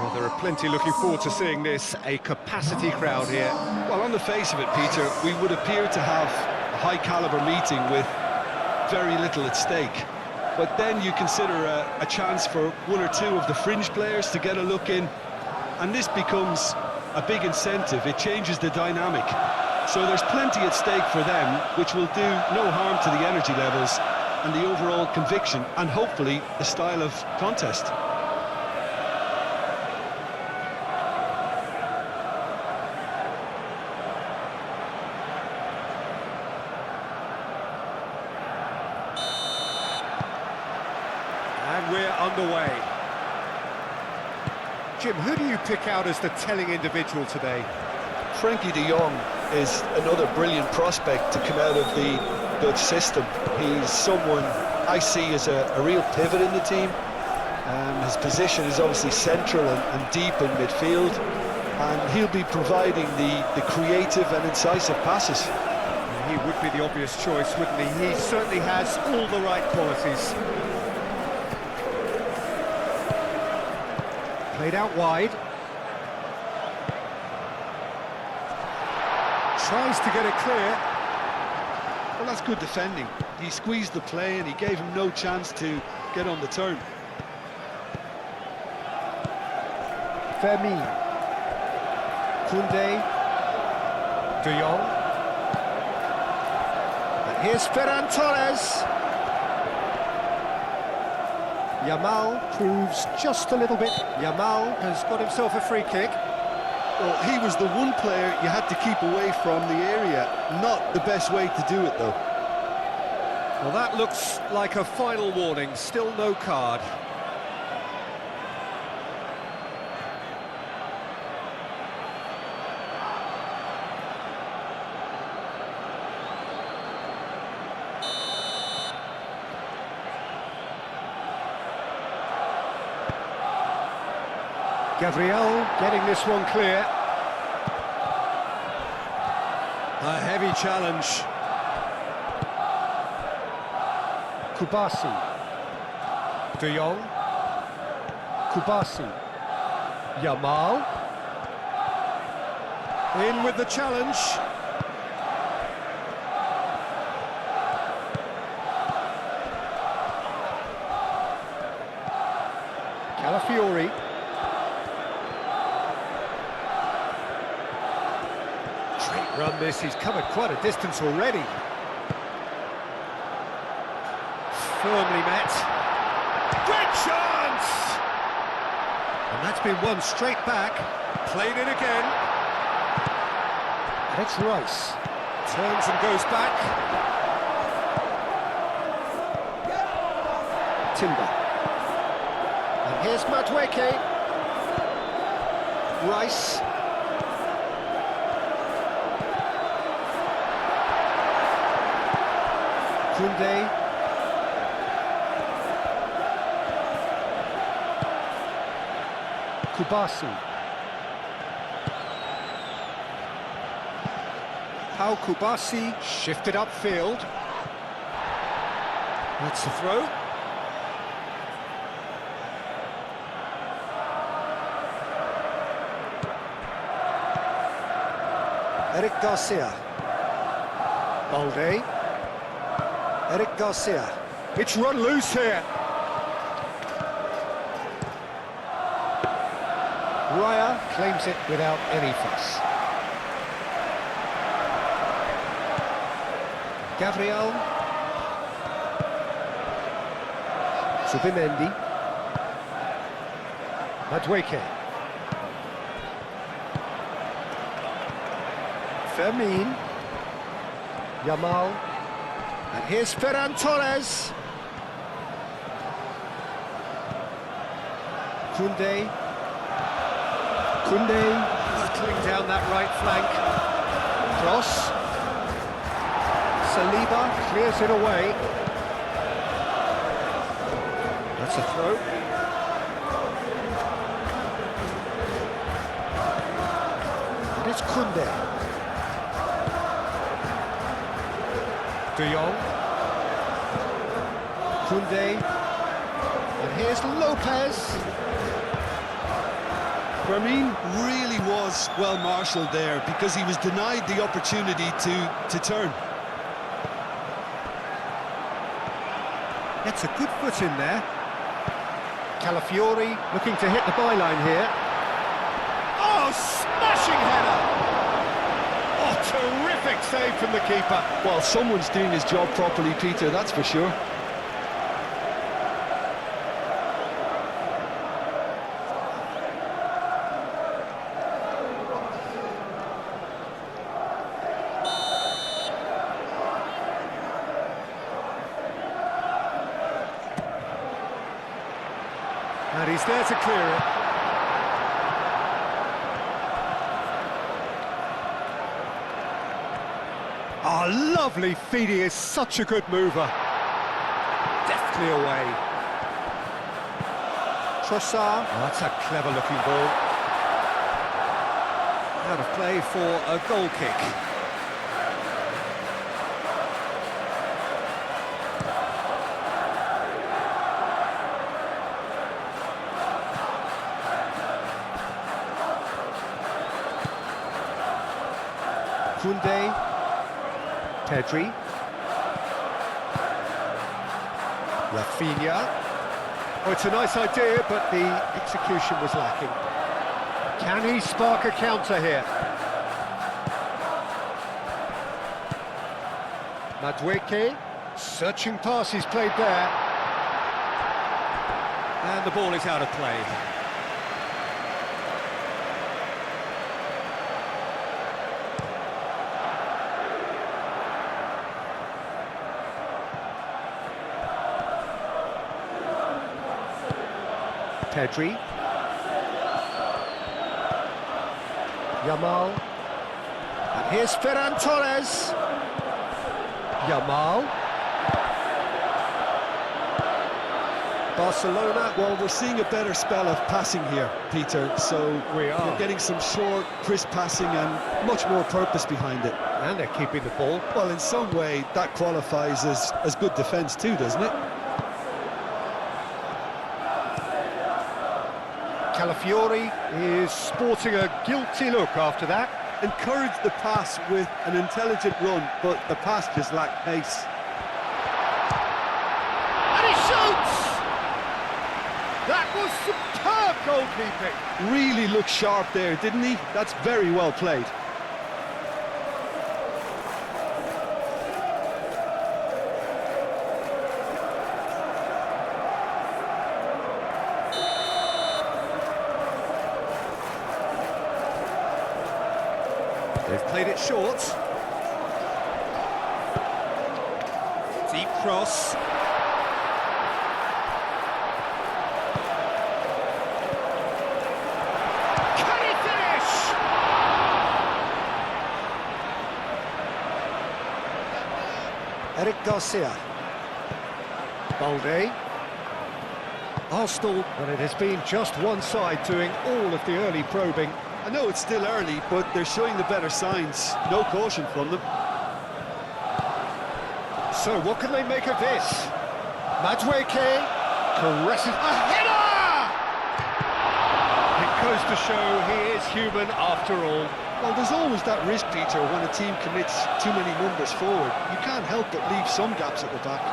Well, there are plenty looking forward to seeing this, a capacity crowd here. Well, on the face of it, Peter, we would appear to have a high-caliber meeting with very little at stake. But then you consider a chance for one or two of the fringe players to get a look in, and this becomes a big incentive. It changes the dynamic. So there's plenty at stake for them, which will do no harm to the energy levels and the overall conviction, and hopefully the style of contest. And we're underway. Jim, who do you pick out as the telling individual today? Frankie de Jong is another brilliant prospect to come out of the Dutch system. He's someone I see as a real pivot in the team. His position is obviously central and deep in midfield, and he'll be providing the creative and incisive passes. He would be the obvious choice, wouldn't he? He certainly has all the right qualities. Played out wide. Tries to get it clear. Well, that's good defending. He squeezed the play and he gave him no chance to get on the turn. Fermin. Koundé. De Jong. And here's Ferran Torres. Yamal proves just a little bit. Yamal has got himself a free kick. Well, he was the one player you had to keep away from the area. Not the best way to do it, though. Well, that looks like a final warning. Still no card. Gabriel getting this one clear. A heavy challenge. Kubasi. De Jong. Kubasi. Yamal. In with the challenge. Calafiori. Run this, he's covered quite a distance already. Firmly met. Great chance! And that's been won straight back. Played in again. And it's Rice. Turns and goes back. Timber. And here's Madueke. Rice. Koundé. Kubasi. How Kubasi shifted upfield. That's the throw. Eric Garcia. Balde. Eric Garcia. It's run loose here. Raya claims it without any fuss. Gabriel. Zubimendi. Madueke. Fermin. Yamal. And here's Ferran Torres. Koundé. Koundé hurtling down that right flank. Cross. Saliba clears it away. That's a throw. And it's Koundé. De Jong. Koundé. And here's Lopez. Fermin really was well marshalled there because he was denied the opportunity to turn. Gets a good foot in there. Calafiori looking to hit the byline here. Oh, smashing header! Oh, terrific save from the keeper. Well, someone's doing his job properly, Peter, that's for sure. And he's there to clear it. Oh, lovely feed. He is such a good mover. Deftly away. Trossard. Oh, that's a clever-looking ball. Out of play for a goal kick. Koundé, Pedri, Rafinha. Oh, it's a nice idea, but the execution was lacking. Can he spark a counter here? Madueke, searching pass he's played there. And the ball is out of play. Pedri, Yamal, and here's Ferran Torres. Yamal, Barcelona. Well, we're seeing a better spell of passing here, Peter, so We are. you're getting some short, crisp passing and much more purpose behind it. And they're keeping the ball. Well, in some way, that qualifies as good defence too, doesn't it? Calafiori is sporting a guilty look after that. Encouraged the pass with an intelligent run, but the pass just lacked pace. And he shoots! That was superb goalkeeping. Really looked sharp there, didn't he? That's very well played. They've played it short. Deep cross. Can he finish? Eric Garcia. Balde. Arsenal, but it has been just one side doing all of the early probing. I know it's still early, but they're showing the better signs. No caution from them. So what can they make of this? Madueke caresses a header! It goes to show he is human after all. Well, there's always that risk, Peter, when a team commits too many numbers forward. You can't help but leave some gaps at the back.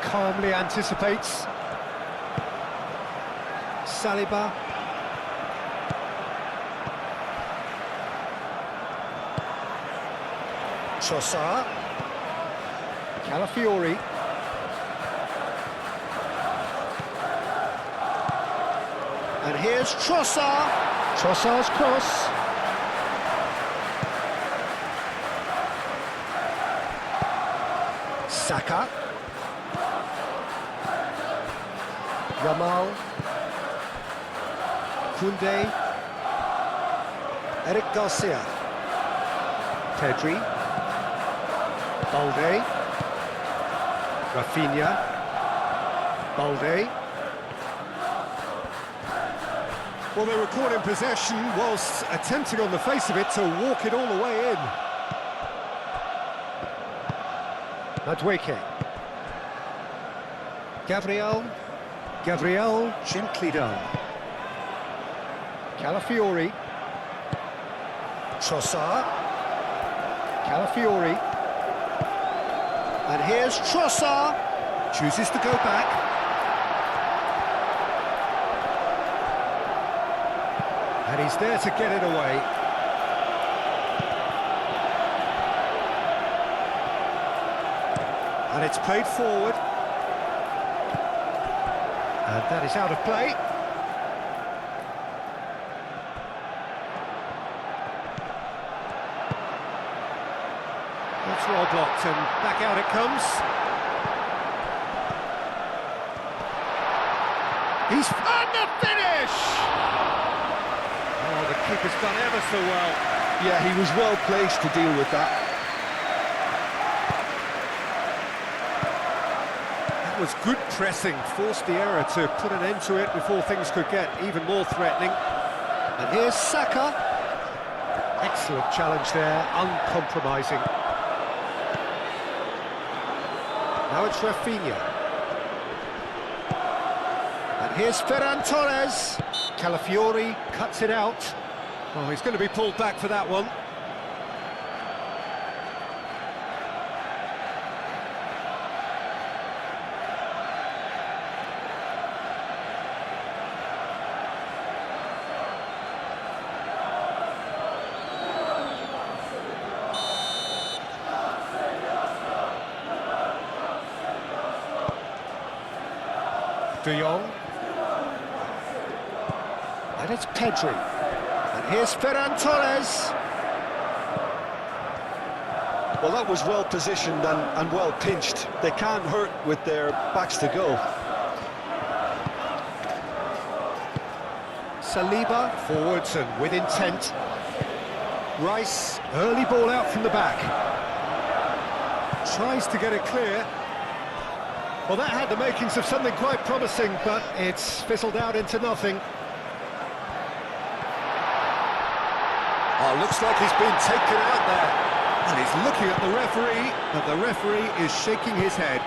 Calmly anticipates. Saliba. Trossard. Calafiori. And here's Trossard. Trossard's cross. Saka. Yamal, Koundé, Eric Garcia, Pedri, Balde, Rafinha, Balde. Well, they were caught in possession whilst attempting on the face of it to walk it all the way in. Madueke. Gabriel, gently done. Calafiori. Trossard. Calafiori. And here's Trossard. Chooses to go back. And he's there to get it away. And it's played forward. And that is out of play. That's well blocked, and back out it comes. He's on the finish! Oh, the keeper's done ever so well. Yeah, he was well placed to deal with that. That was good pressing, forced the error to put an end to it before things could get even more threatening. And here's Saka. Excellent challenge there, uncompromising. Now it's Rafinha. And here's Ferran Torres. Calafiori cuts it out. Oh, he's going to be pulled back for that one. De Jong. And it's Pedri. And here's Ferran Torres. Well, that was well positioned and well pinched. They can't hurt with their backs to go. Saliba, forwards and with intent. Rice, early ball out from the back. Tries to get it clear. Well, that had the makings of something quite promising, but it's fizzled out into nothing. Oh, looks like he's been taken out there. And he's looking at the referee, but the referee is shaking his head.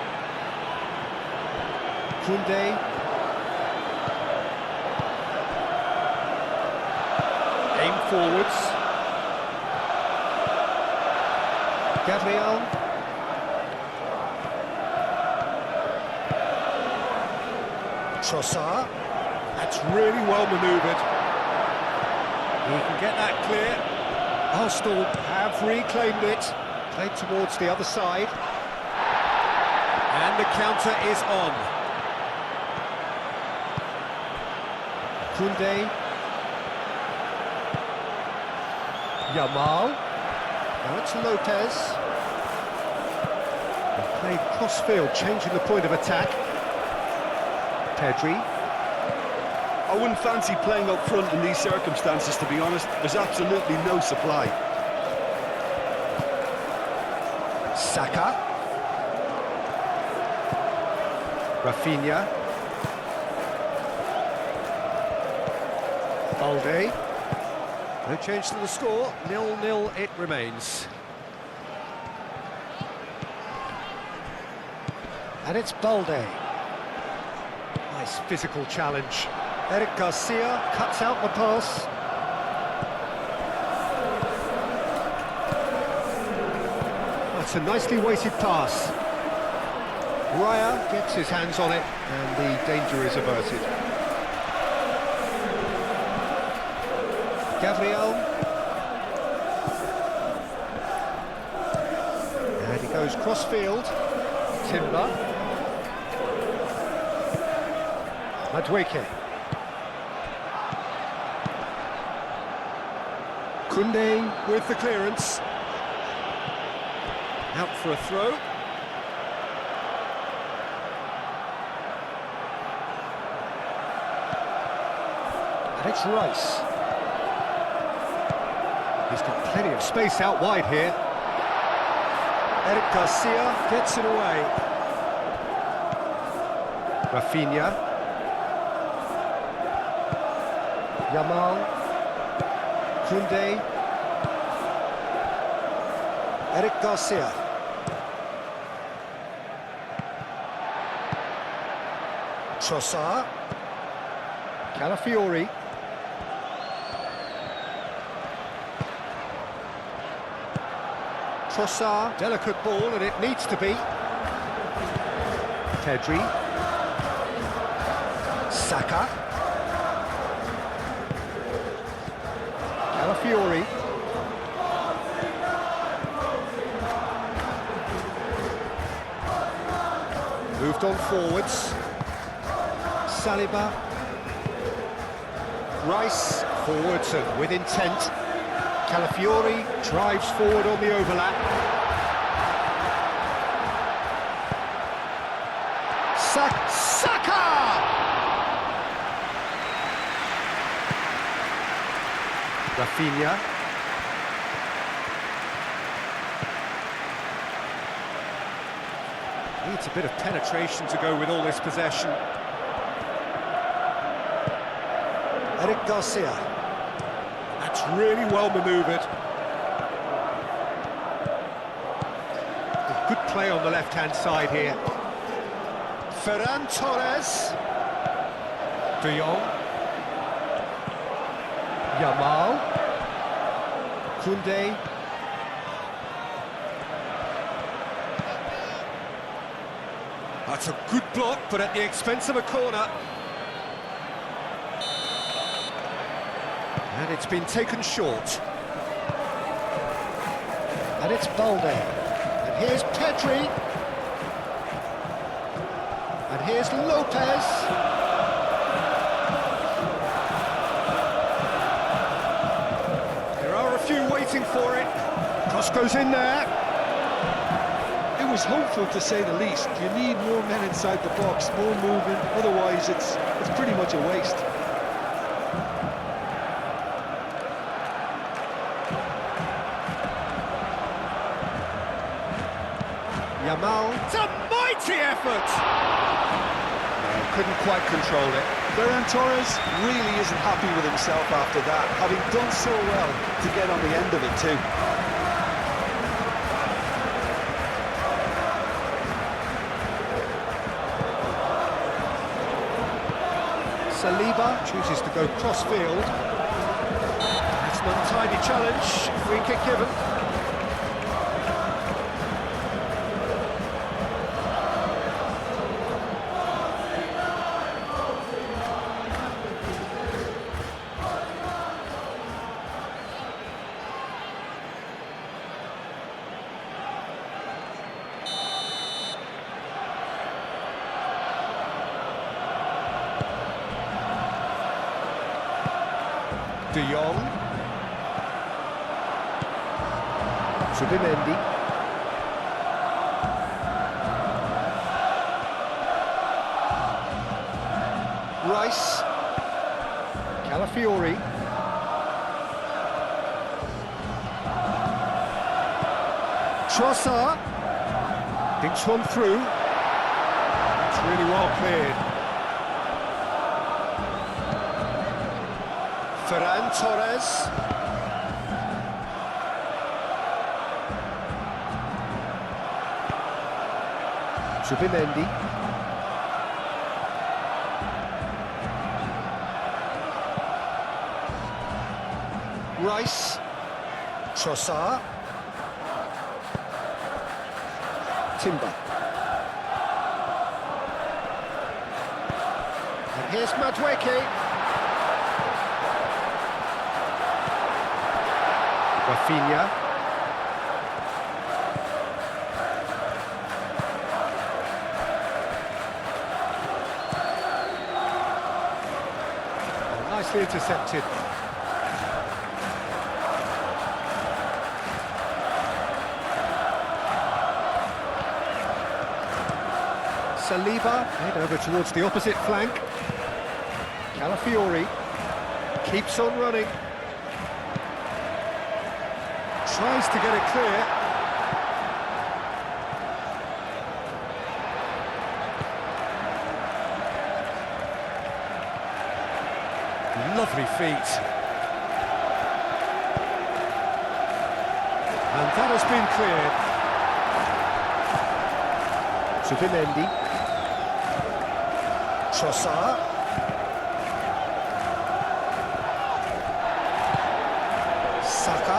Koundé. Aim forwards. Gabriel. Trossard. That's really well manoeuvred. He can get that clear. Arsenal have reclaimed it. Played towards the other side. And the counter is on. Koundé. Yamal. Now it's Lopez. They played cross-field, changing the point of attack. Pedri. I wouldn't fancy playing up front in these circumstances, to be honest. There's absolutely no supply. Saka. Rafinha. Balde. No change to the score, 0-0 it remains. And it's Balde. Nice physical challenge. Eric Garcia cuts out the pass. That's a nicely weighted pass. Raya gets his hands on it, and the danger is averted. Gabriel. And he goes cross-field. Timber. Madueke. Koundé with the clearance. Out for a throw. And it's Rice. He's got plenty of space out wide here. Eric Garcia gets it away. Rafinha. Yamal. Koundé. Eric Garcia. Trossard. Calafiori. Trossard, delicate ball, and it needs to be. Pedri. Saka. Calafiori. Moved on forwards. Saliba. Rice, forwards and with intent. Calafiori drives forward on the overlap. Saka! Rafinha. Needs a bit of penetration to go with all this possession. Eric Garcia. That's really well manoeuvred. Good play on the left-hand side here. Ferran Torres. De Jong. Yamal. Koundé. That's a good block, but at the expense of a corner. And it's been taken short. And it's Balde. And here's Pedri. And here's Lopez. There are a few waiting for it. Cross goes in there. It was hopeful, to say the least. You need more men inside the box, more movement. Otherwise, it's pretty much a waste. Yamal, it's a mighty effort! No, couldn't quite control it. Ferran Torres really isn't happy with himself after that, having done so well to get on the end of it too. Saliba chooses to go cross-field. That's an untidy challenge, free kick given. De Jong. Zubimendi. Rice. Calafiori. Trossard. Dinks one through. It's really well cleared. Ferran Torres. Zubimendi. Rice. Trossard. Timber. And here's Madueke. Rafinha. Nicely intercepted. Saliba, head over towards the opposite flank. Calafiori keeps on running. Tries to get it clear. lovely feet. And that has been cleared. Zubimendi. Trossard. Saka.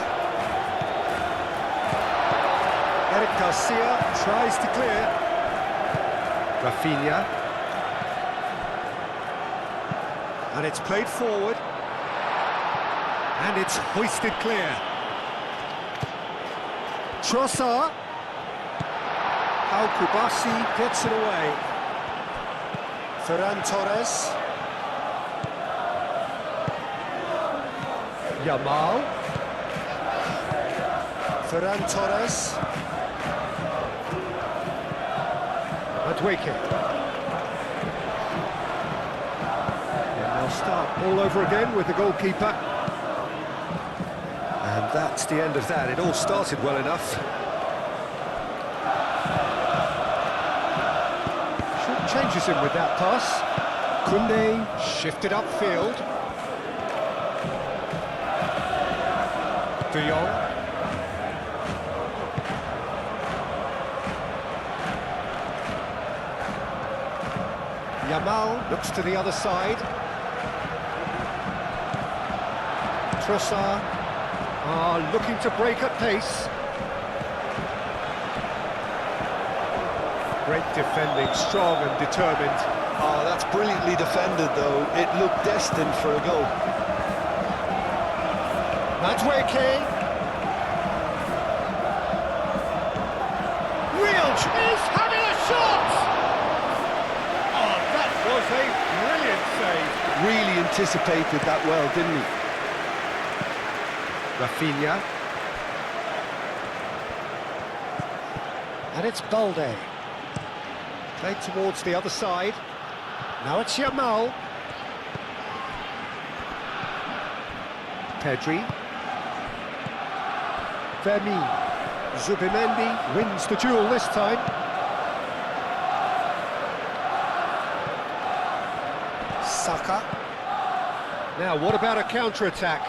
Eric Garcia tries to clear. Rafinha. And it's played forward. And it's hoisted clear. Trossard. How Kubasi gets it away. Ferran Torres. Yamal. Ferran Torres. Madueke. And they'll start all over again with the goalkeeper. And that's the end of that. It all started well enough. Short changes him with that pass. Koundé shifted upfield. De Jong. Yamal looks to the other side. Trossard looking to break at pace. Great defending, strong and determined. Oh, that's brilliantly defended, though. It looked destined for a goal. Madueke. Reelch is having a shot! Oh, that was a brilliant save. Really anticipated that well, didn't he? Rafinha. And it's Balde. Played towards the other side. Now it's Yamal. Pedri. Vermeer. Zubimendi wins the duel this time. Saka. Now, what about a counter-attack?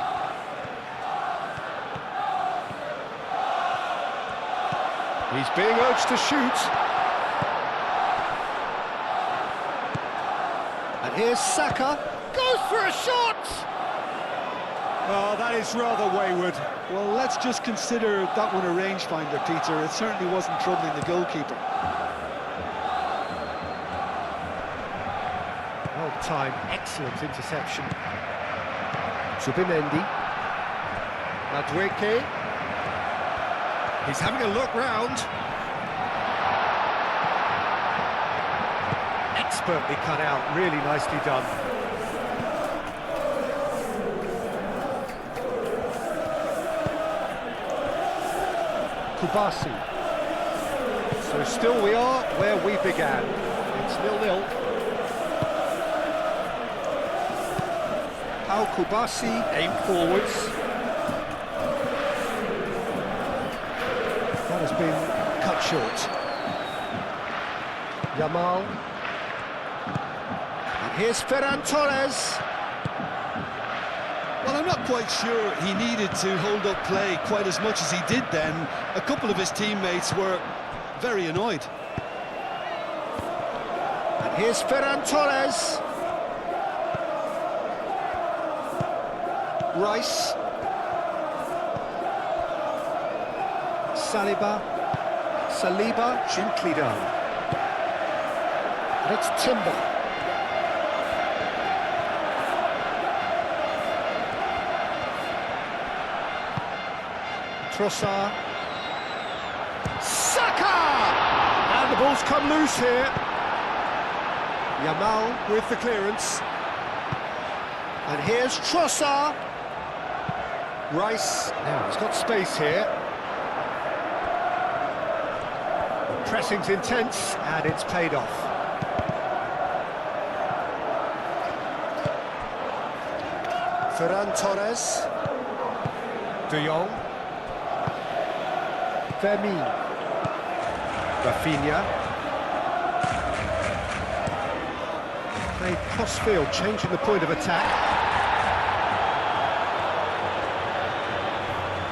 He's being urged to shoot. And here's Saka. Goes for a shot! Oh, that is rather wayward. Well, let's just consider that one a rangefinder, Peter. It certainly wasn't troubling the goalkeeper. Well-timed, excellent interception. Zubimendi. Madueke. He's having a look round. Expertly cut out, really nicely done. Kubasi. So still we are where we began. It's 0-0. How Kubasi aimed forwards. That has been cut short. Yamal. And here's Ferran Torres. Well, I'm not quite sure he needed to hold up play quite as much as he did then. A couple of his teammates were very annoyed. And here's Ferran Torres. Rice. Saliba, gently done. And it's Timber. Trossard. Saka! And the ball's come loose here. Yamal with the clearance. And here's Trossard. Rice. Now he's got space here. The pressing's intense and it's paid off. Ferran Torres. De Jong. Vermeer. Rafinha. Played cross-field, changing the point of attack.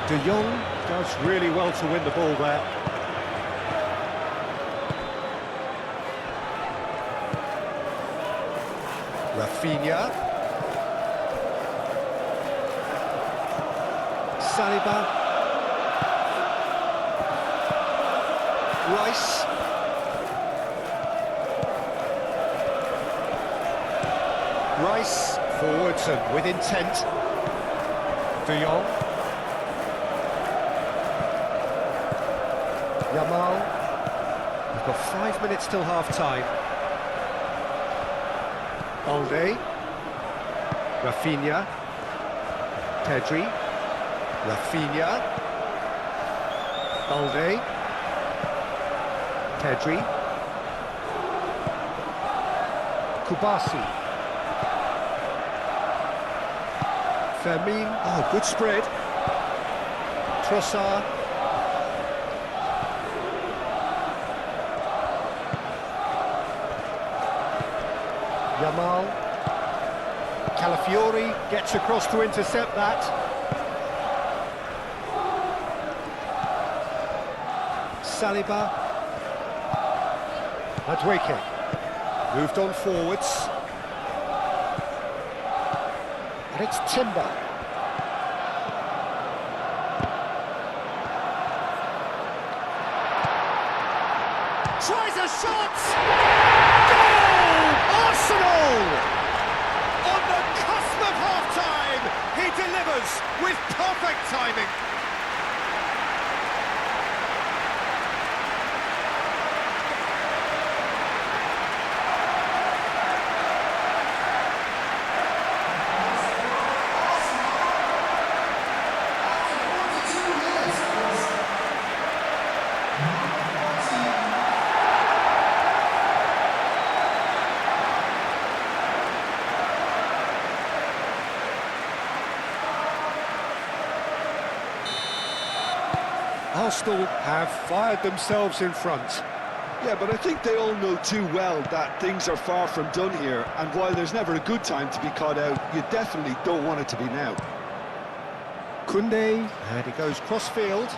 De Jong does really well to win the ball there. Rafinha. Saliba. Rice. Rice forwards and with intent. De Jong. Yamal. We've got 5 minutes till half-time. Balde. Rafinha. Pedri. Rafinha. Balde. Pedri. Kubasi. Fermin. Oh, good spread. Trossard. Yamal. Calafiori gets across to intercept that. Saliba. Madueke. Moved on forwards. And it's Timber. Tries a shot! Goal! Arsenal! On the cusp of half-time, he delivers with perfect timing. Arsenal have fired themselves in front. Yeah, but I think they all know too well that things are far from done here, and while there's never a good time to be caught out, you definitely don't want it to be now. Koundé, and he goes cross-field.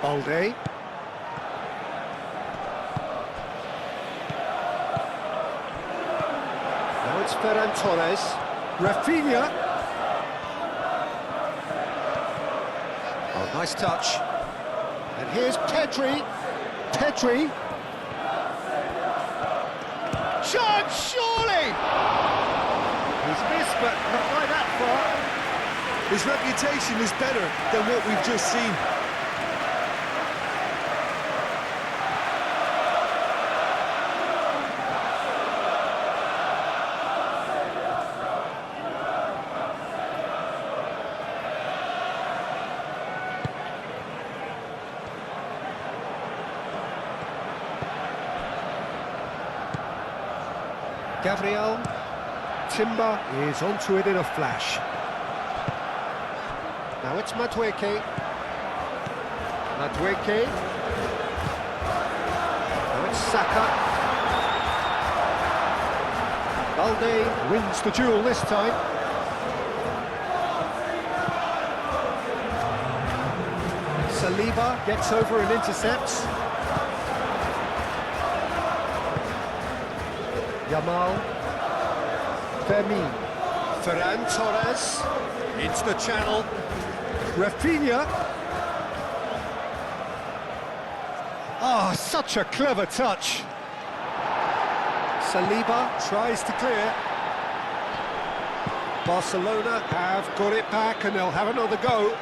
Balde. Now it's Ferran Torres. Rafinha. Oh, nice touch. And here's Pedri. Pedri. Chance, surely! He's missed, but not by that far. His reputation is better than what we've just seen. Gabriel. Timber is onto it in a flash. Now it's Madueke. Madueke. Now it's Saka. Balde wins the duel this time. Saliba gets over and intercepts. Yamal. Fermin. Ferran Torres. Into the channel. Rafinha. Ah, such a clever touch. Saliba tries to clear. Barcelona have got it back and they'll have another go.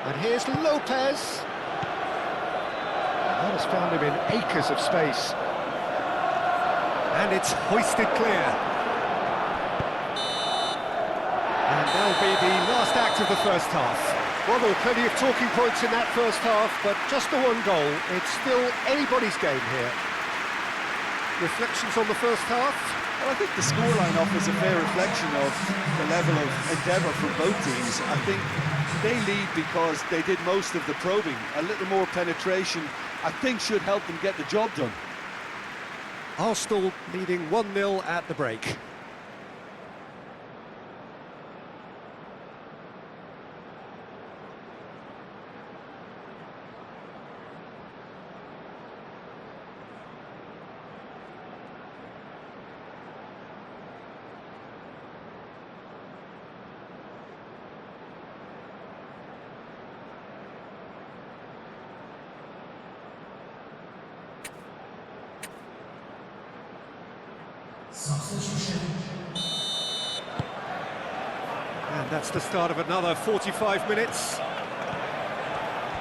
And here's Lopez. That has found him in acres of space. And it's hoisted clear. And that'll be the last act of the first half. Well, there were plenty of talking points in that first half, but just the one goal. It's still anybody's game here. Reflections on the first half? Well, I think the scoreline offers a fair reflection of the level of endeavour from both teams. I think they lead because they did most of the probing. A little more penetration, I think, should help them get the job done. Arsenal leading 1-0 at the break. And that's the start of another 45 minutes.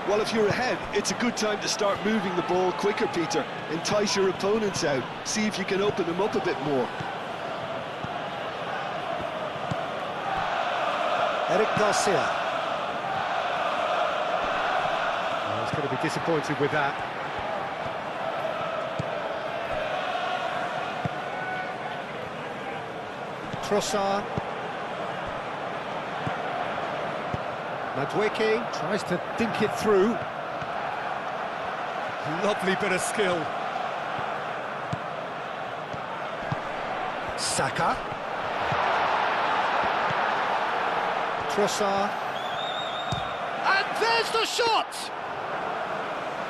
Well, if you're ahead, it's a good time to start moving the ball quicker, Peter. Entice your opponents out. See if you can open them up a bit more. Eric Garcia. Oh, he's going to be disappointed with that. Trossard. Madueke tries to dink it through. Lovely bit of skill. Saka. Trossard. And there's the shot!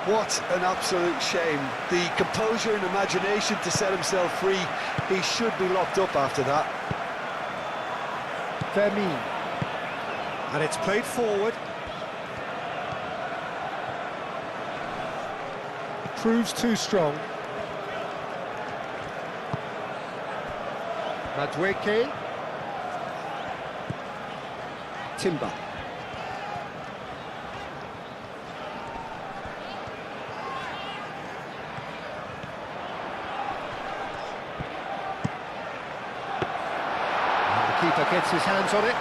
What an absolute shame. The composure and imagination to set himself free. He should be locked up after that. Fermin. And it's played forward. Proves too strong. Madueke. Timber. And the keeper gets his hands on it.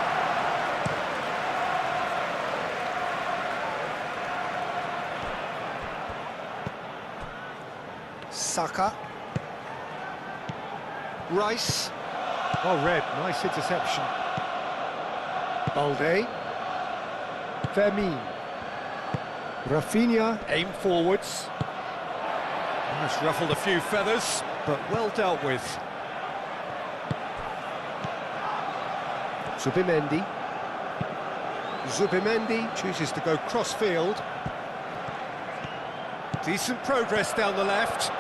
Saka. Rice. Oh, Red, nice interception. Balde. Fermin. Rafinha, aim forwards. That's ruffled a few feathers, but well dealt with. Zubimendi. Zubimendi chooses to go cross-field. Decent progress down the left.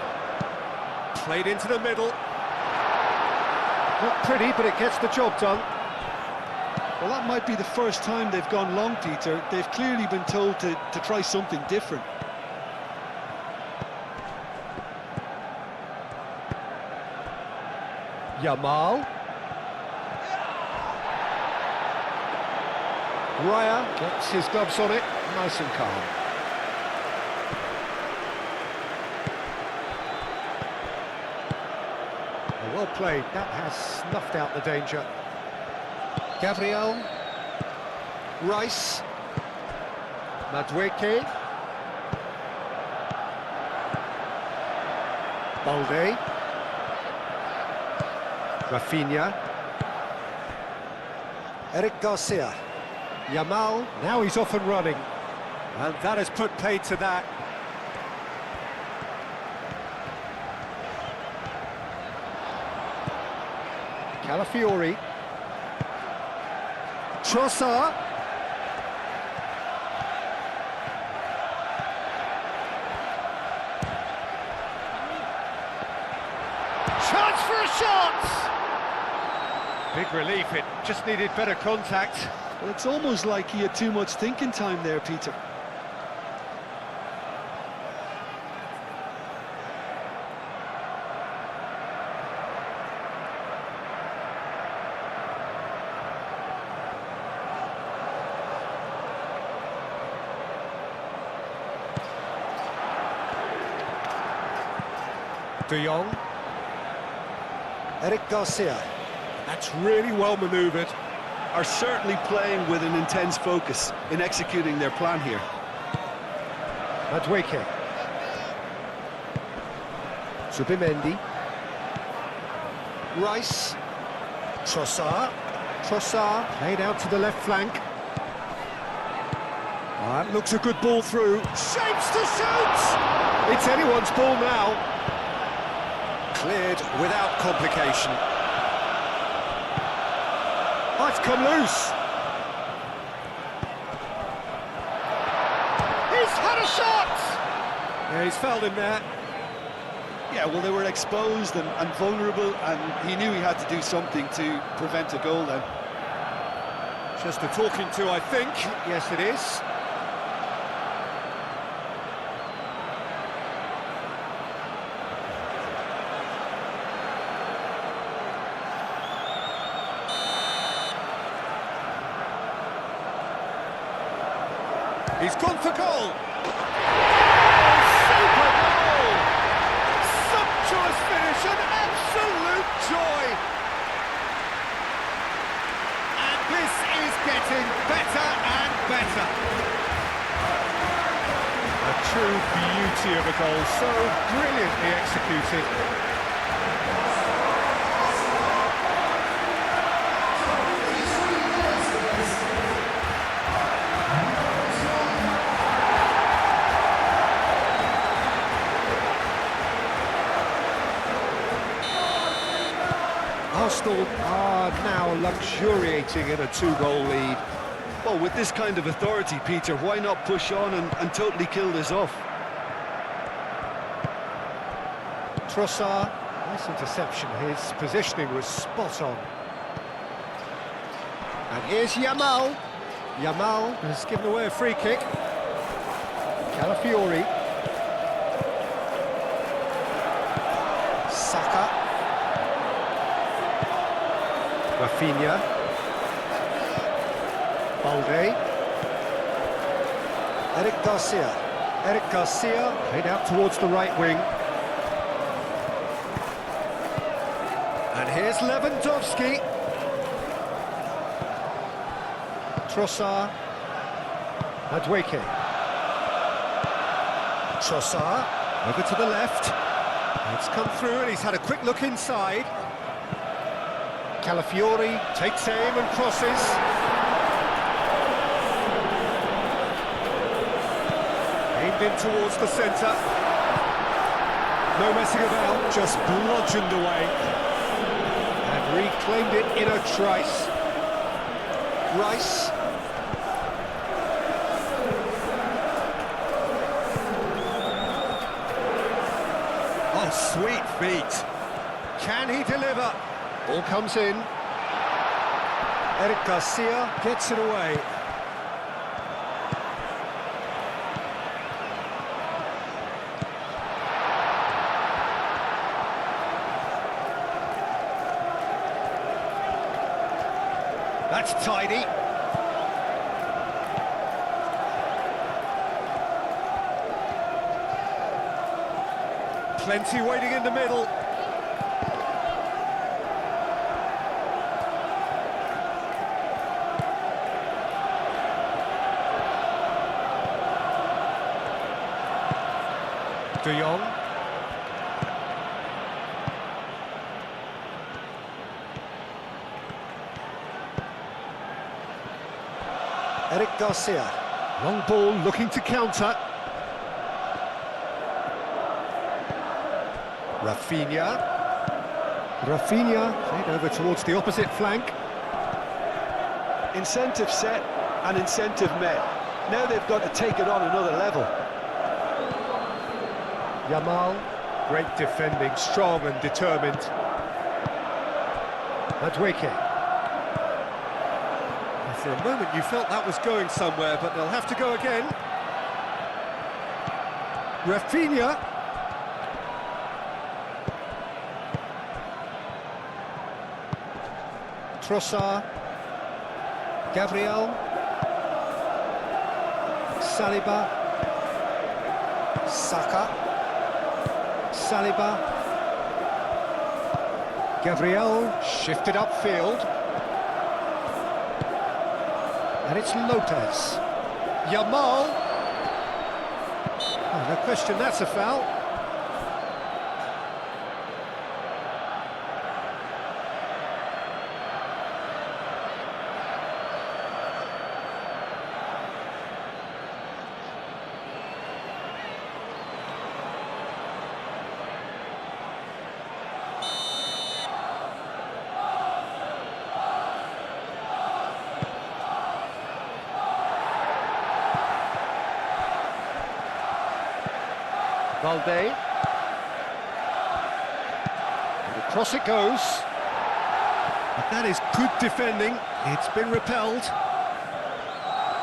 Played into the middle. Not pretty, but it gets the job done. Well, that might be the first time they've gone long, Peter. They've clearly been told to try something different. Yamal. Raya gets his gloves on it, nice and calm. Well played, that has snuffed out the danger. Gabriel. Rice. Madueke. Balde. Rafinha. Eric Garcia. Yamal, now he's off and running. And that has put paid to that. Calafiori. Trossard. Chance for a shot! Big relief, it just needed better contact. Well, it's almost like he had too much thinking time there, Peter. De Jong. Eric Garcia. That's really well manoeuvred. Are certainly playing with an intense focus in executing their plan here. Madueke. Zubimendi. Rice. Trossard. Trossard played out to the left flank. That looks a good ball through. Shapes to shoot! It's anyone's ball now. Cleared without complication. Oh, it's come loose. He's had a shot! Yeah, he's fouled him there. Yeah, well, they were exposed and vulnerable, and he knew he had to do something to prevent a goal then. Just a talking to, I think. Yes, it is. He's gone for goal. Super goal! Sumptuous finish, an absolute joy. And this is getting better and better. A true beauty of a goal, so brilliantly executed. Arsenal are now luxuriating in a two-goal lead. Well, with this kind of authority, Peter, why not push on and totally kill this off? Trossard, nice interception. His positioning was spot on. And here's Yamal. Yamal has given away a free kick. Calafiori. Saka. Rafinha. Balde. Eric Garcia. Eric Garcia played out towards the right wing. And here's Lewandowski. Trossard. Madueke. Trossard. Over to the left. It's come through and he's had a quick look inside. Calafiori takes aim and crosses. Aimed in towards the centre. No messing about, just bludgeoned away. And reclaimed it in a trice. Rice. Oh, sweet feet. Can he deliver? Ball comes in. Eric Garcia gets it away. That's tidy. Plenty waiting in the middle. De Jong. Eric Garcia. Long ball looking to counter. Rafinha. Rafinha played over towards the opposite flank. Incentive set and incentive met. Now they've got to take it on another level. Yamal, great defending, strong and determined. Madueke. For a moment you felt that was going somewhere, but they'll have to go again. Rafinha. Trossard. Gabriel. Saliba. Saka. Saliba. Gabriel shifted upfield. And it's Lopez. Yamal. Oh, no question, that's a foul. Balde. And across it goes. But that is good defending. It's been repelled.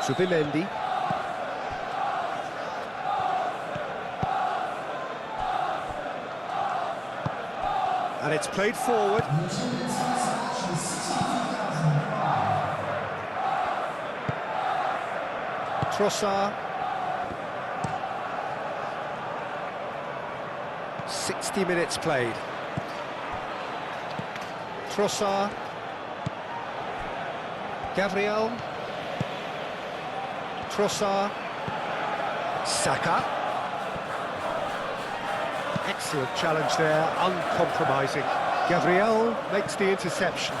Subimendi. And it's played forward. Trossard. 60 minutes played. Trossard. Gabriel. Trossard. Saka. Excellent challenge there, uncompromising. Gabriel makes the interception.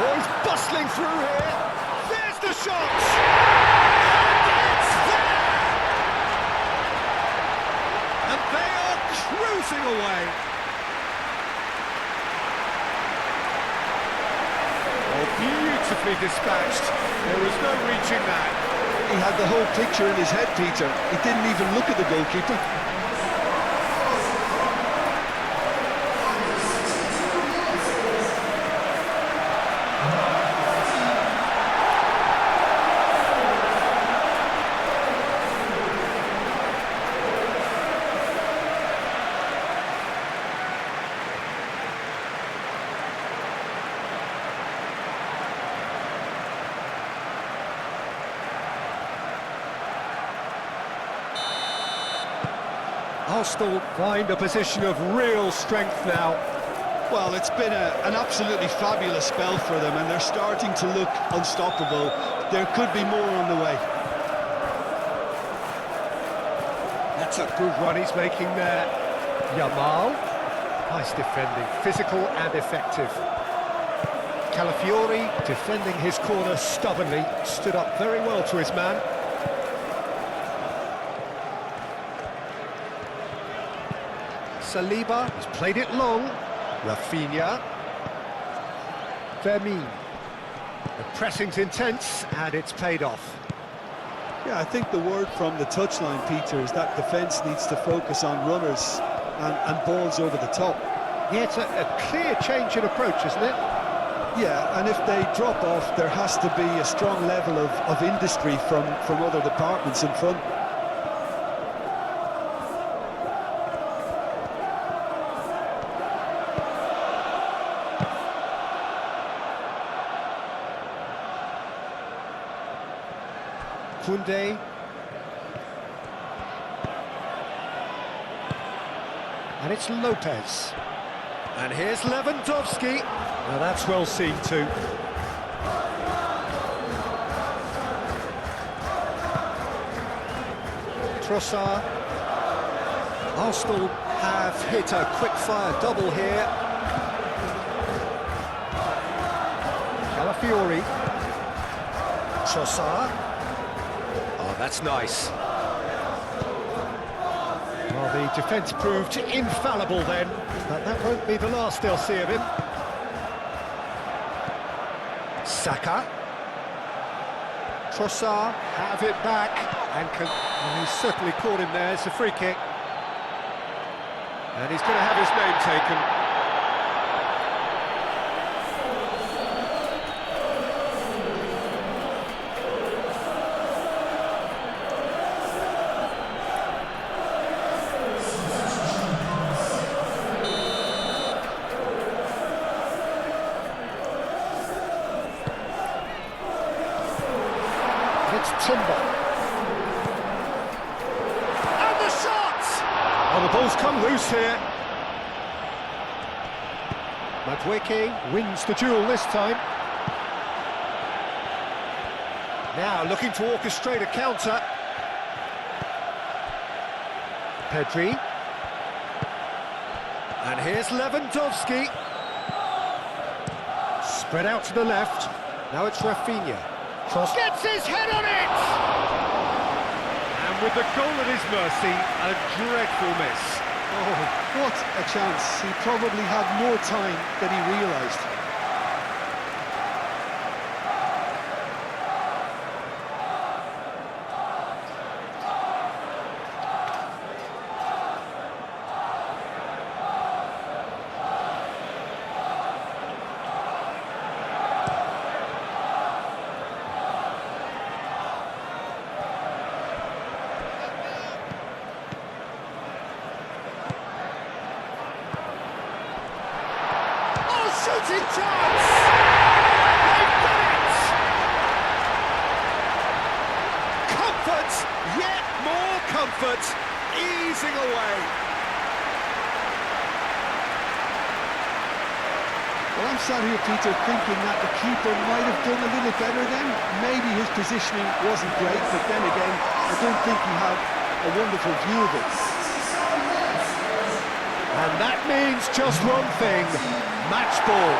Oh, he's bustling through here. There's the shot! And it's there! And they are cruising away. Beautifully dispatched. There was no reaching that. He had the whole picture in his head, Peter. He didn't even look at the goalkeeper. Arsenal find a position of real strength now. Well, it's been an absolutely fabulous spell for them, and they're starting to look unstoppable. There could be more on the way. That's a good run he's making there. Yamal. Nice defending, physical and effective. Calafiori defending his corner stubbornly, stood up very well to his man. Saliba has played it long. Rafinha. Vermin. The pressing's intense and it's paid off. Yeah, I think the word from the touchline, Peter, is that defence needs to focus on runners and balls over the top. Yeah, it's a clear change in approach, isn't it? Yeah, and if they drop off, there has to be a strong level of industry from other departments in front. Koundé. And it's Lopez. And here's Lewandowski. Now that's well seen too. Trossard. Arsenal have hit a quick-fire double here. Calafiori. Trossard. Oh, that's nice. Well, the defence proved infallible then, but that won't be the last they'll see of him. Saka. Trossard have it back, and he's certainly caught him there. It's a free kick. And he's going to have his name taken. It's Timber. And the shot! Oh, the ball's come loose here. Madueke wins the duel this time. Now looking to orchestrate a counter. Pedri. And here's Lewandowski. Spread out to the left. Now it's Rafinha. Cross. Gets his head on it! And with the goal at his mercy, a dreadful miss. Oh, what a chance. He probably had more time than he realised. Shooting chance! yet more comfort, easing away. Well, I'm sat here, Peter, thinking that the keeper might have done a little better then. Maybe his positioning wasn't great, but then again, I don't think he had a wonderful view of it. And that means just one thing, match ball.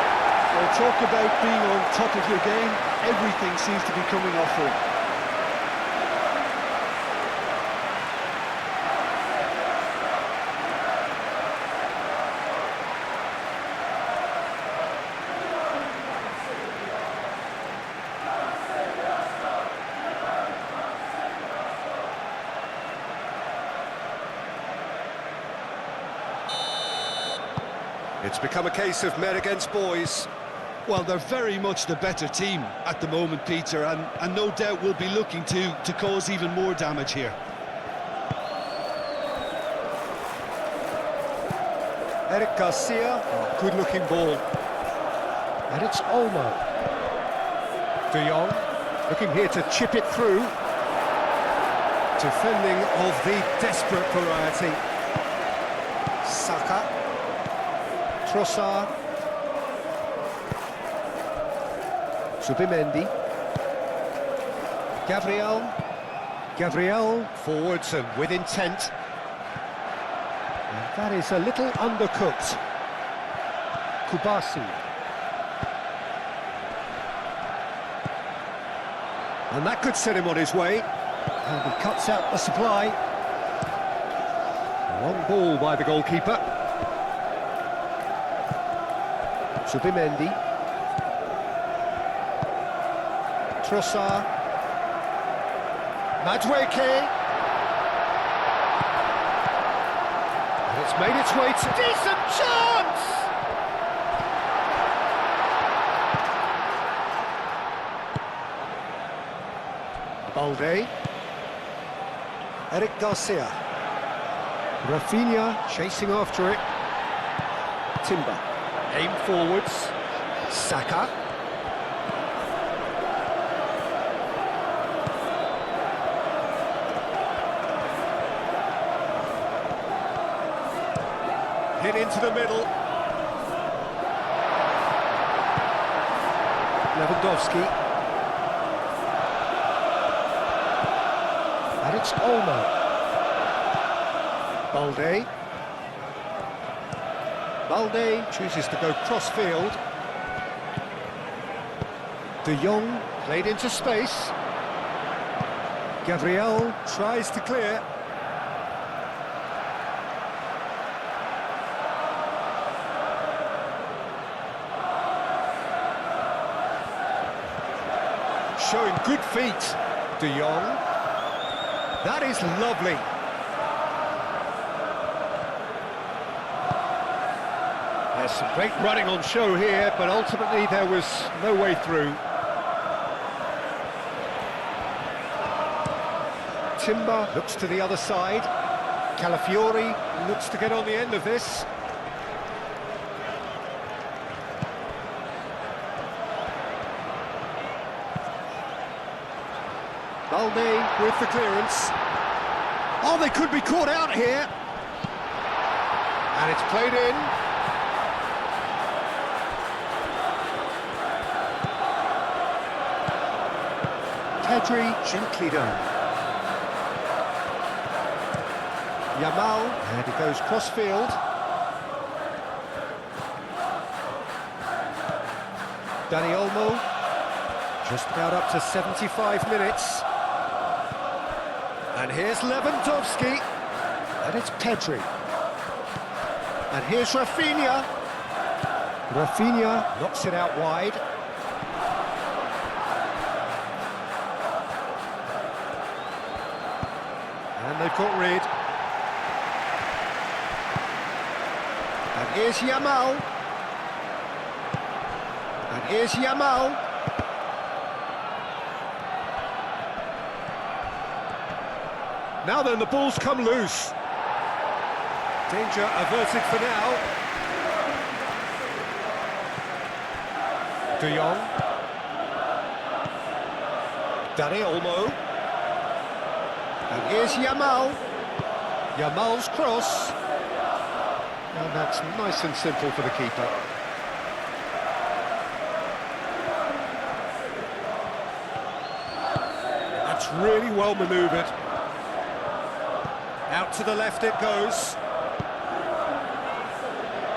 Well, talk about being on top of your game, everything seems to be coming off for him. It's become a case of men against boys. Well, they're very much the better team at the moment, Peter, and no doubt will be looking to cause even more damage here. Eric Garcia, good-looking ball. And it's Olmo. De Jong, looking here to chip it through. Defending of the desperate variety. Saka. Trossard. Zubimendi. Gabriel forwards and with intent. And that is a little undercooked. Kubasi. And that could set him on his way. And he cuts out the supply. Long ball by the goalkeeper. Zubimendi. Trossard. Madueke. And it's made its way to... Decent chance! Balde. Eric Garcia. Rafinha chasing after it. Timber. Aim forwards. Saka. Hit into the middle. Lewandowski. And it's Olmo. Balde. Balde chooses to go cross-field. De Jong played into space. Gabriel tries to clear. Showing good feet. De Jong. That is lovely. There's some great running on show here, but ultimately there was no way through. Timber looks to the other side. Calafiori looks to get on the end of this. Balde with the clearance. Oh, they could be caught out here. And it's played in. Pedri gently done. Yamal, and he goes cross-field. Dani Olmo, just about up to 75 minutes. And here's Lewandowski, and it's Pedri. And here's Rafinha. Rafinha knocks it out wide. And they've got rid. And here's Yamal. And here's Yamal. Now then, the ball's come loose. Danger averted for now. De Jong. Dani Olmo. And here's Yamal. Yamal's cross. And that's nice and simple for the keeper. That's really well manoeuvred. Out to the left it goes.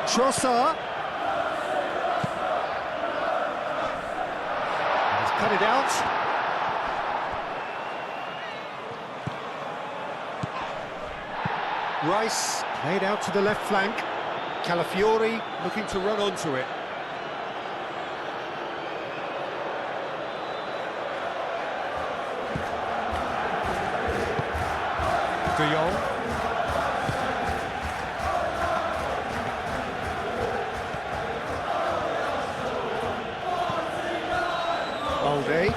Trossard. And he's cut it out. Rice played out to the left flank. Calafiori looking to run onto it. De Jong. Balde.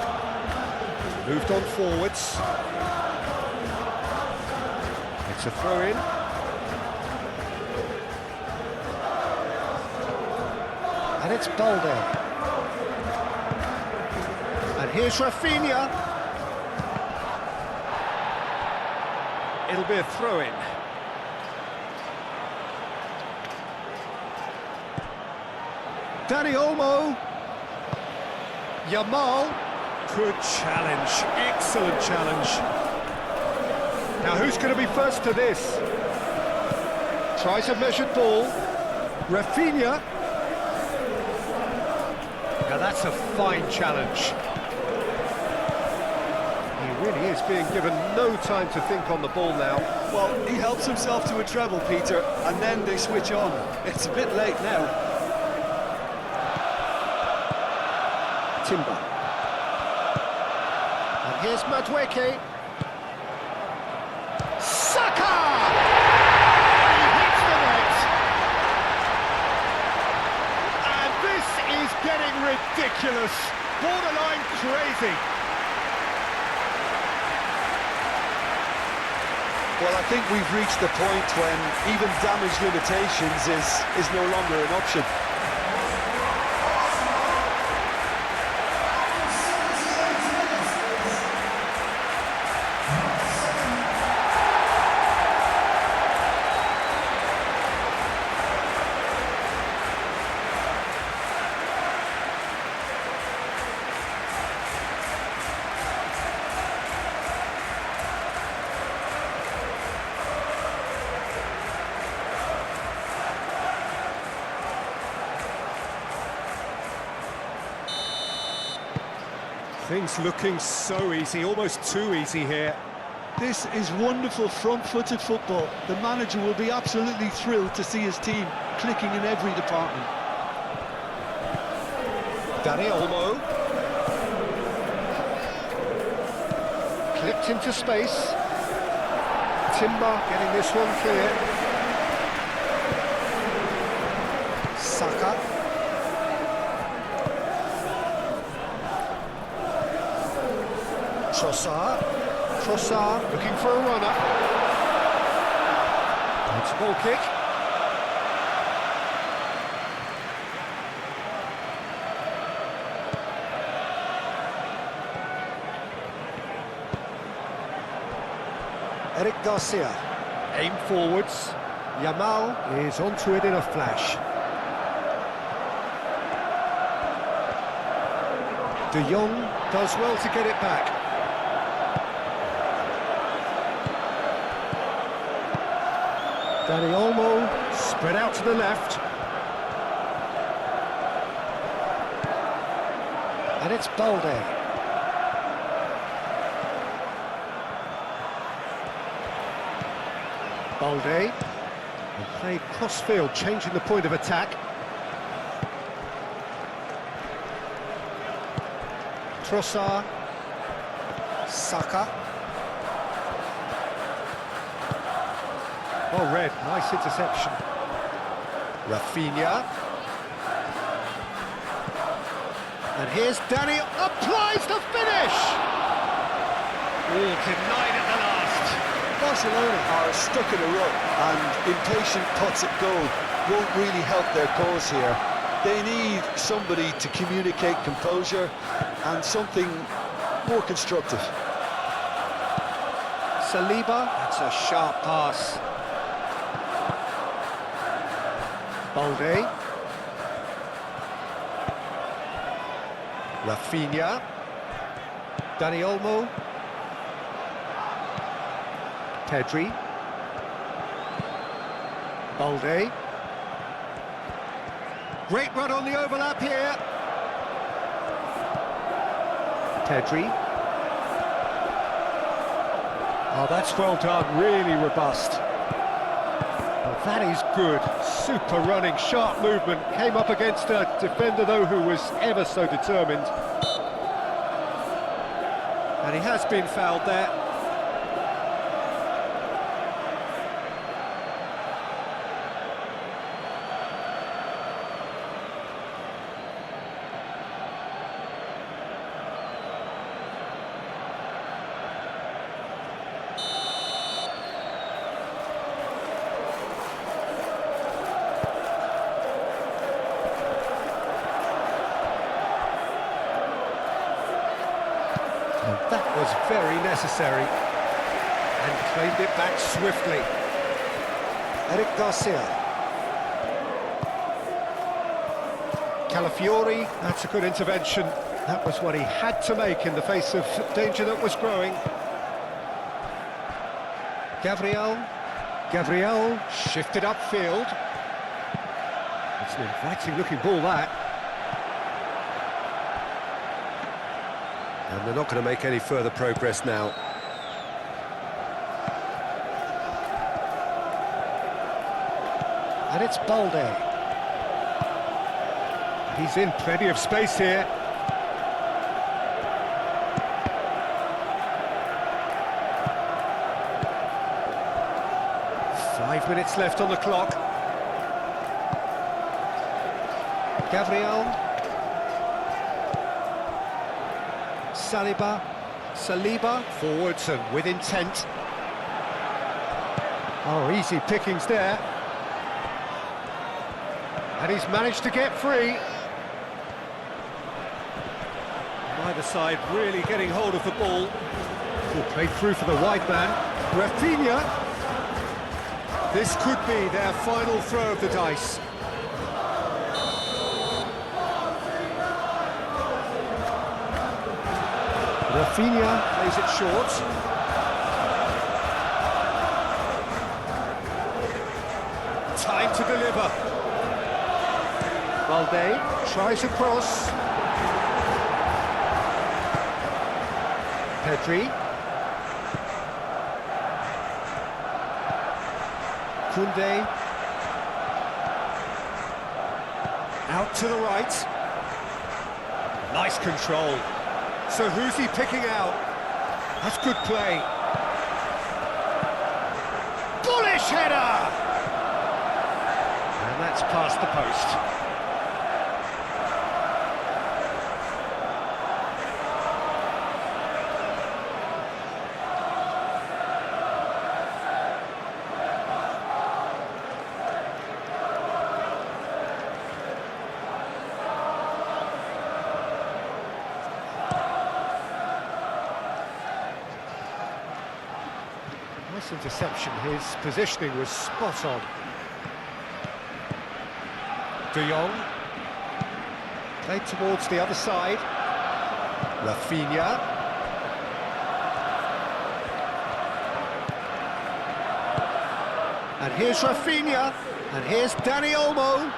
Moved on forwards. It's a throw-in. And it's Balde. And here's Rafinha. It'll be a throw-in. Dani Olmo. Yamal. Good challenge. Excellent challenge. Now who's going to be first to this? Tries a measured ball. Rafinha. Now that's a fine challenge. He really is being given no time to think on the ball now. Well, he helps himself to a treble, Peter, and then they switch on. It's a bit late now. Timber. And here's Madueke. Saka! He hits the net. And this is getting ridiculous. Borderline crazy. Well, I think we've reached the point when even damage limitations is no longer an option. Things looking so easy, almost too easy here. This is wonderful front-footed football. The manager will be absolutely thrilled to see his team clicking in every department. Dani Olmo. Clipped into space. Timber getting this one clear. Saka. Trossard looking for a runner. It's a ball kick. Eric Garcia. Aim forwards. Yamal is onto it in a flash. De Jong does well to get it back. Dani Olmo spread out to the left. And it's Balde. Balde. And played cross-field, changing the point of attack. Trossard. Saka. Well read, nice interception. Rafinha. And here's Dani, applies the finish! Oh, denied at the last. Barcelona are stuck in a rut, and impatient pots at goal won't really help their cause here. They need somebody to communicate composure and something more constructive. Saliba, that's a sharp pass. Balde. Rafinha. Dani Olmo. Pedri. Balde. Great run on the overlap here. Pedri. Oh, that's well done, really robust. Well, that is good, super running, sharp movement. Came up against a defender, though, who was ever so determined. And he has been fouled there. That was very necessary, and claimed it back swiftly. Eric Garcia. Calafiori, that's a good intervention. That was what he had to make in the face of danger that was growing. Gabriel shifted upfield. It's an inviting looking ball, that. And they're not going to make any further progress now. And it's Balde. He's in plenty of space here. Five minutes left on the clock. Gabriel. Saliba, forwards and with intent. Oh, easy pickings there. And he's managed to get free. Either side really getting hold of the ball. Ball played through for the wide man. Rafinha. This could be their final throw of the dice. Rafinha plays it short. Time to deliver. Balde tries a cross. Pedri. Koundé. Out to the right. Nice control. So who's he picking out? That's good play. Bullish header! And that's past the post. Nice interception, his positioning was spot on. De Jong, played towards the other side. Rafinha. And here's Rafinha, and here's Dani Olmo.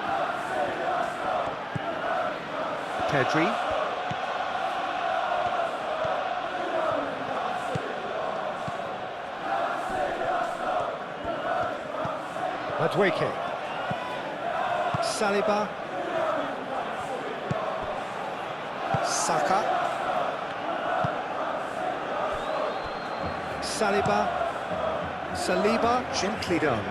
Pedri. Madueke. Saliba. Saka. Saliba, gently done.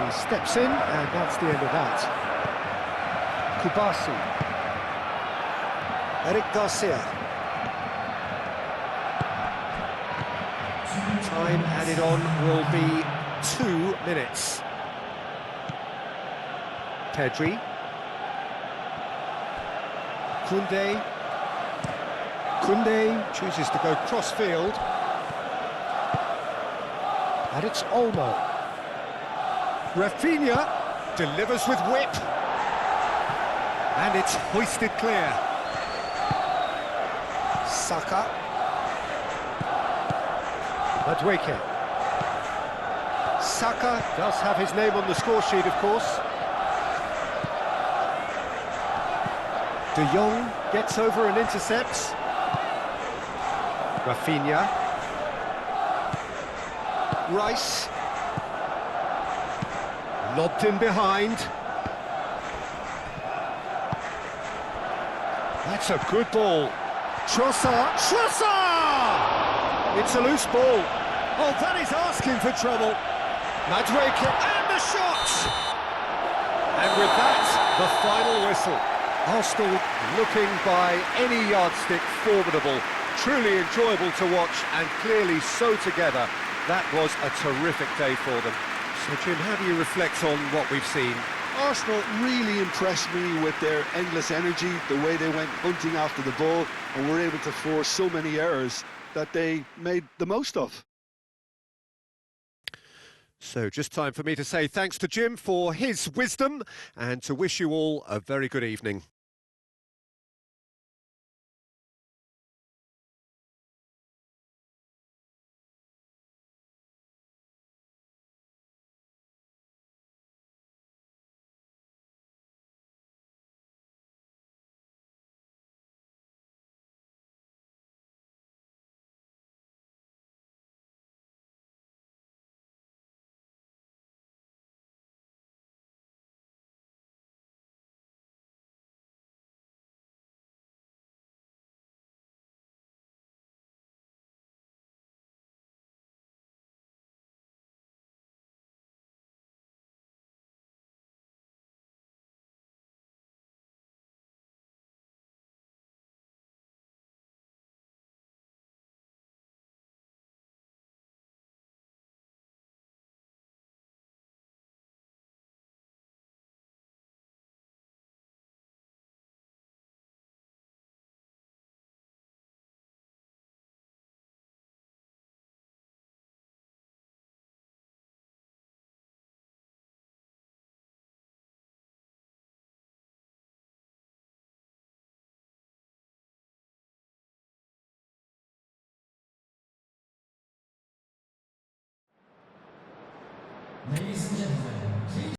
He steps in, and that's the end of that. Kubasi. Eric Garcia. Time added on will be 2 minutes. Pedri. Koundé. Koundé chooses to go cross-field. And it's Olmo. Rafinha delivers with whip. And it's hoisted clear. Saka. Madueke. Saka does have his name on the score sheet, of course. De Jong gets over and intercepts. Rafinha. Rice. Lobbed in behind. That's a good ball. Trossard. It's a loose ball. Oh, that is asking for trouble. Madueke, and the shot! And with that, the final whistle. Arsenal looking by any yardstick formidable. Truly enjoyable to watch, and clearly so together. That was a terrific day for them. So, Jim, how do you reflect on what we've seen? Arsenal really impressed me with their endless energy, the way they went hunting after the ball and were able to force so many errors that they made the most of. So just time for me to say thanks to Jim for his wisdom and to wish you all a very good evening. Ladies and gentlemen, please.